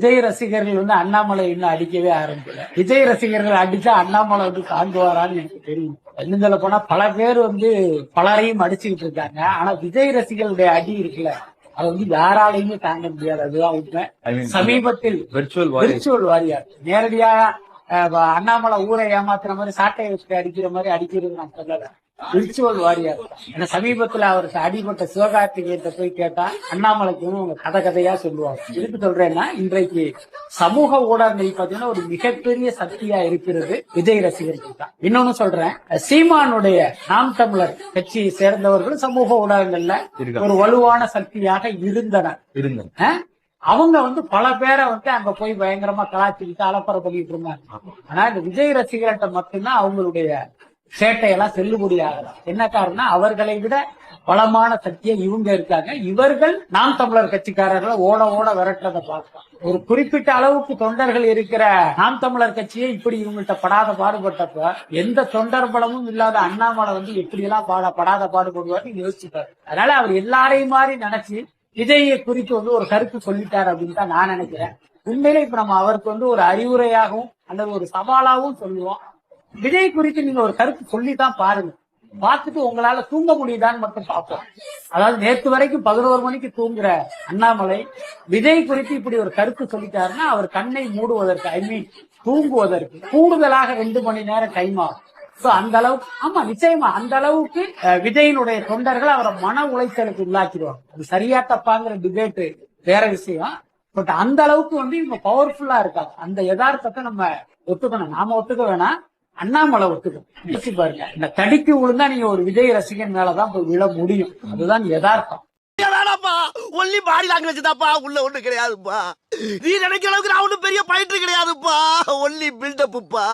விஜய் ரசிகர்கள் வந்து அண்ணாமலை இன்னும் அடிக்கவே ஆரம்பிக்கல. விஜய் ரசிகர்கள் அடிச்சா அண்ணாமலை வந்து தாங்குவாரான்னு எனக்கு தெரியும். இன்னும் சொல்ல போனா பல பேர் வந்து பலரையும் அடிச்சுக்கிட்டு இருக்காங்க. ஆனா விஜய் ரசிகர்களுடைய அடி இருக்குல்ல, அது வந்து யாராலையுமே தாங்க முடியாது. அதுதான் உண்மை. சமீபத்தில் விர்ச்சுவல் வாரியார் நேரடியா அண்ணாமலை ஊரை ஏமாத்துற மாதிரி சாட்டையை வச்சுட்டு அடிக்கிற மாதிரி அடிக்கிறது நான் சொல்லல. விர்ச்சுவல் வாரியார். ஏன்னா சமீபத்துல அவருக்கு அடிபட்ட சிவகார்த்திகேயத்தை போய் கேட்டா அண்ணாமலைக்கு அவங்க கதையா சொல்லுவாங்க. எதுக்கு சொல்றேன்னா, இன்றைக்கு சமூக ஊடகங்கள் பாத்தீங்கன்னா ஒரு மிகப்பெரிய சக்தியா இருக்கிறது விஜய் ரசிகர்கள் தான். இன்னொன்னு சொல்றேன், சீமானுடைய நாம் தமிழர் கட்சியை சேர்ந்தவர்கள் சமூக ஊடகங்கள்ல ஒரு வலுவான சக்தியாக இருந்தனர். அவங்க வந்து பல பேரை வந்து அங்க போய் பயங்கரமா கலாச்சிக்கிட்டு அலப்பறை பண்ணிட்டு இருந்தாங்க. ஆனா இந்த விஜய் ரசிகர்கிட்ட மட்டும்தான் அவங்களுடைய சேட்டையெல்லாம் செல்லுபடி ஆகலாம். என்ன காரணம், அவர்களை விட பலமான சக்தியை இவங்க இருக்காங்க. இவர்கள் நாம் தமிழர் கட்சிக்காரர்களை ஓட ஓட விரட்டுறதை பார்க்கலாம். ஒரு குறிப்பிட்ட அளவுக்கு தொண்டர்கள் இருக்கிற நாம் தமிழர் கட்சியை இப்படி இவங்கள்ட்ட படாத பாடுபட்டப்ப எந்த தொண்டர் பலமும் இல்லாத அண்ணாமலை வந்து எப்படி எல்லாம் படாத பாடுபடுவார்னு யோசிச்சுட்டாரு. அதனால அவர் எல்லாரையும் மாதிரி நினைச்சு விஜயை குறித்து வந்து ஒரு கருத்து சொல்லிட்டாரு அப்படின்னு தான் நான் நினைக்கிறேன். உண்மையிலே இப்ப நம்ம அவருக்கு வந்து ஒரு அறிவுரையாகவும் அல்லது ஒரு சவாலாகவும் சொல்லுவோம். விஜய் குறித்து நீங்க ஒரு கருத்து சொல்லிதான் பாருங்க. பார்த்துட்டு உங்களால தூங்க முடியுதான்னு மட்டும் பார்ப்போம். அதாவது நேற்று வரைக்கும் 11 மணிக்கு தூங்குற அண்ணாமலை விஜய் குறித்து இப்படி ஒரு கருத்து சொல்லிட்டாருன்னா அவர் கண்ணை மூடுவதற்கு தூங்குவதற்கு கூடுதலாக 2 மணி நேரம் டைம் ஆகும். அந்த அளவுக்கு ஆமா நிச்சயமா அந்த அளவுக்கு விஜயினுடைய தொண்டர்கள் அவரை மன உளைச்சலுக்கு உள்ளாக்கிடுவாங்க. அது சரியா தப்பாங்கிற டிபேட் வேற விஷயம். பட் அந்த அளவுக்கு வந்து இவங்க பவர்ஃபுல்லா இருக்காங்க. அந்த யதார்த்தத்தை நம்ம ஒத்துக்கணும். நாம ஒத்துக்க வேணாம், அண்ணாமலை ஒத்துக்கணும். பாருங்க, இந்த தடிக்கு விழுந்தா நீங்க ஒரு விஜய் ரசிகன் மேலதான் போய் விழ முடியும். அதுதான் யதார்த்தம். ஒன்லி பாடி லாங்குவேஜ் தான்ப்பா, உள்ள ஒண்ணு கிடையாதுப்பா. நீ நினைக்கிற அளவுக்கு நான் ஒன்னும் பெரிய பயிற்று கிடையாதுப்பா. ஒன்லி பில்டப்புப்பா.